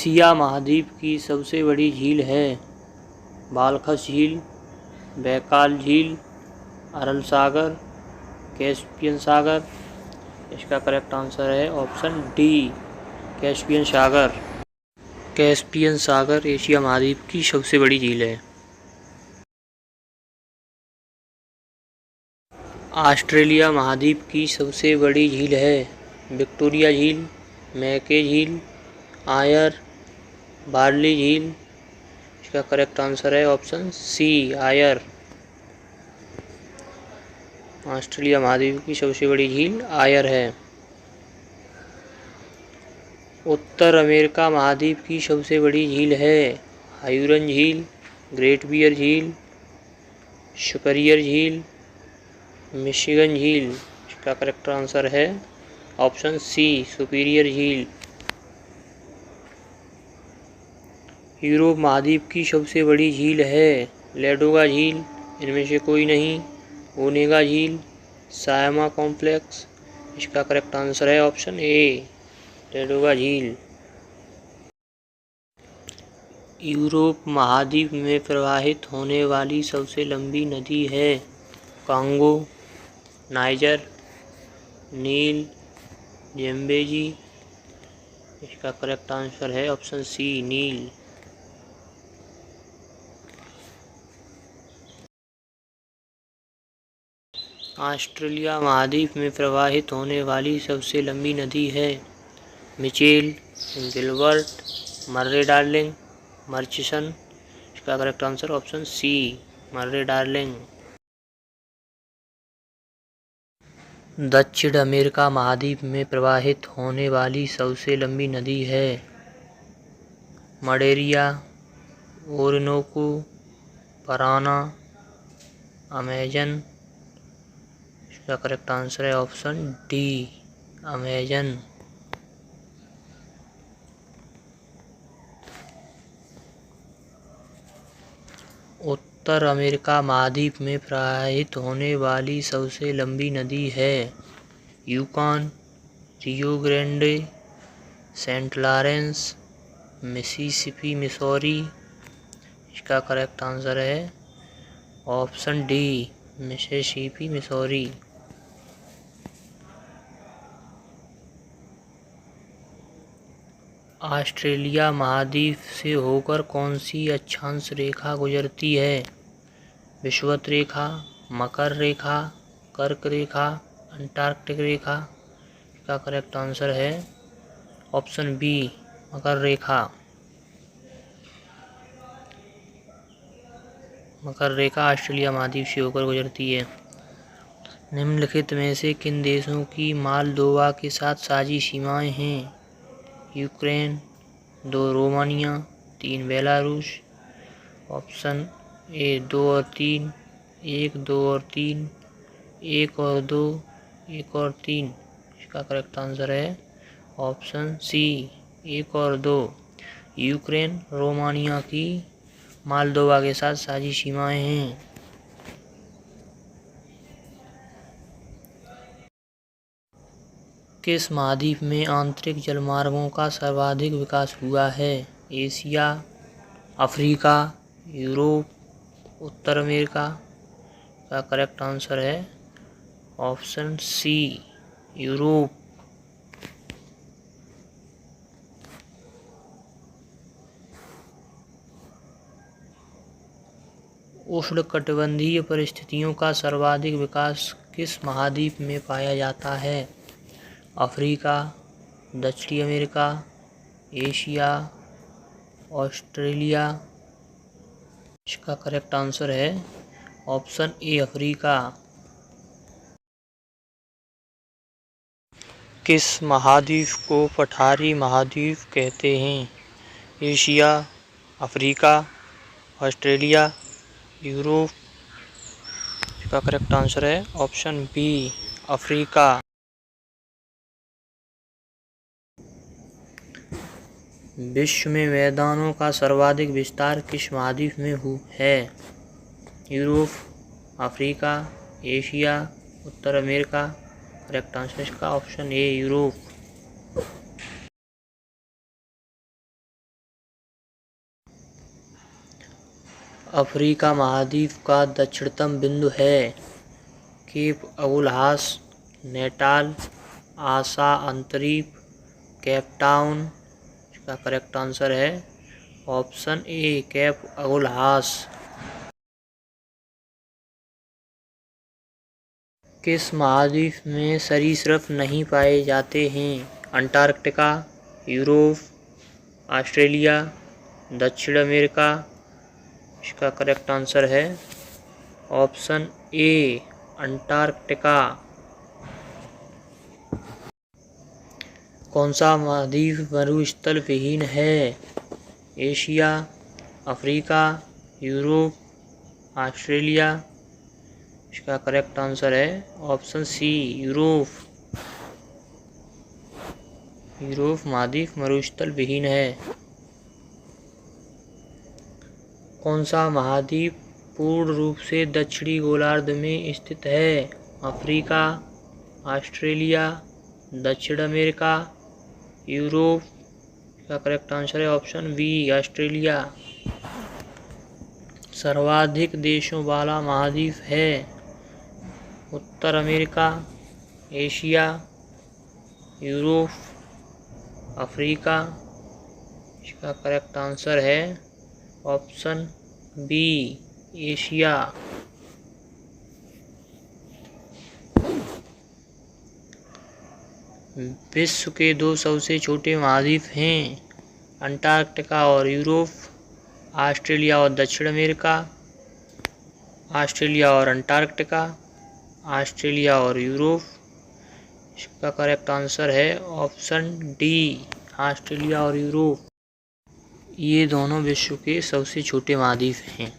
Asia महाद्वीप की सबसे बड़ी झील है? बालखस झील, बैकाल झील, अरल सागर, कैस्पियन सागर। इसका करेक्ट आंसर है ऑप्शन डी, कैस्पियन सागर। कैस्पियन सागर एशिया महाद्वीप की सबसे बड़ी झील है। ऑस्ट्रेलिया महाद्वीप की सबसे बड़ी झील है? विक्टोरिया झील, मैके झील, आयर, बार्ली झील। इसका करेक्ट आंसर है ऑप्शन सी, आयर। ऑस्ट्रेलिया महाद्वीप की सबसे बड़ी झील आयर है। उत्तर अमेरिका महाद्वीप की सबसे बड़ी झील है? हायूरन झील, ग्रेट बियर झील, सुपीरियर झील, मिशिगन झील। इसका करेक्ट आंसर है ऑप्शन सी, सुपीरियर झील। यूरोप महाद्वीप की सबसे बड़ी झील है? लेडोगा झील, इनमें से कोई नहीं, ओनेगा झील, सायमा कॉम्प्लेक्स। इसका करेक्ट आंसर है ऑप्शन ए, लेडोगा झील। यूरोप महाद्वीप में प्रवाहित होने वाली सबसे लंबी नदी है? कांगो, नाइजर, नील, ज़ेम्बेजी। इसका करेक्ट आंसर है ऑप्शन सी, नील। ऑस्ट्रेलिया महाद्वीप में प्रवाहित होने वाली सबसे लंबी नदी है? मिचेल, गिलबर्ट, मर्रे डार्लिंग, मर्चिसन। इसका करेक्ट आंसर ऑप्शन सी, मर्रे डार्लिंग। दक्षिण अमेरिका महाद्वीप में प्रवाहित होने वाली सबसे लंबी नदी है? मडेरिया, ओरिनोको, पराना, अमेजन। इसका करेक्ट आंसर है ऑप्शन डी, अमेजन। उत्तर अमेरिका महाद्वीप में प्रवाहित होने वाली सबसे लंबी नदी है? Yukon, Rio Grande, Saint Lawrence, Mississippi, Missouri. इसका करेक्ट आंसर है option D, Mississippi, Missouri. Australia महाद्वीप से होकर कौन सी अक्षांश रेखा गुजरती है? विषुवत रेखा, मकर रेखा, कर्क रेखा, अंटार्कटिक रेखा। इसका करेक्ट आंसर है ऑप्शन बी, मकर रेखा। मकर रेखा ऑस्ट्रेलिया महाद्वीप से होकर गुजरती है। निम्नलिखित में से किन देशों की मालदोवा के साथ साझी सीमाएं हैं? Ukraine, 2 Romania, 3 Belarus. Option A 2 और 3, 1, 2 और 3, 1 और 2, 1 और 3। इसका करेक्ट आंसर है ऑप्शन सी, 1 और 2। यूक्रेन, रोमानिया की मालदोवा के साथ साझी सीमाएं हैं। किस महाद्वीप में आंतरिक जलमार्गों का सर्वाधिक विकास हुआ है? एशिया, अफ्रीका, यूरोप, उत्तर अमेरिका। का करेक्ट आंसर है ऑप्शन सी, यूरोप। उष्णकटिबंधीय परिस्थितियों का सर्वाधिक विकास किस महाद्वीप में पाया जाता है? अफ्रीका, दक्षिणी अमेरिका, एशिया, ऑस्ट्रेलिया। इसका करेक्ट आंसर है ऑप्शन ए, अफ्रीका। किस महाद्वीप को पठारी महाद्वीप कहते हैं? Asia, Africa, Australia, Europe. इसका करेक्ट आंसर है ऑप्शन बी, अफ्रीका। विश्व में मैदानों का सर्वाधिक विस्तार किस महाद्वीप में है? यूरोप, अफ्रीका, एशिया, उत्तर अमेरिका। करेक्ट आंसर इसका ऑप्शन ए, यूरोप। अफ्रीका महाद्वीप का दक्षिणतम बिंदु है? केप अगुलहास, नेटाल, आशा अंतरीप, केप टाउन। इसका करेक्ट आंसर है ऑप्शन ए केप अगुलहास। किस महाद्वीप में सरीसृप नहीं पाए जाते हैं? अंटार्कटिका, यूरोप, ऑस्ट्रेलिया, दक्षिण अमेरिका। इसका करेक्ट आंसर है ऑप्शन ए अंटार्कटिका। कौन सा महाद्वीप मरुस्थल विहीन है? Asia, Africa, Europe, Australia. इसका करेक्ट आंसर है ऑप्शन सी यूरोप। यूरोप महाद्वीप मरुस्थल विहीन है। कौन सा महाद्वीप पूर्ण रूप से दक्षिणी गोलार्ध में स्थित है? अफ्रीका, ऑस्ट्रेलिया, दक्षिण अमेरिका, यूरोप। इसका करेक्ट आंसर है ऑप्शन बी ऑस्ट्रेलिया। सर्वाधिक देशों वाला महाद्वीप है? उत्तर अमेरिका, एशिया, यूरोप, अफ्रीका। इसका करेक्ट आंसर है ऑप्शन बी एशिया। विश्व के दो सबसे छोटे महाद्वीप हैं? अंटार्कटिका और यूरोप, ऑस्ट्रेलिया और दक्षिण अमेरिका, ऑस्ट्रेलिया और अंटार्कटिका, ऑस्ट्रेलिया और यूरोप। इसका करेक्ट आंसर है ऑप्शन डी ऑस्ट्रेलिया और यूरोप। ये दोनों विश्व के सबसे छोटे महाद्वीप हैं।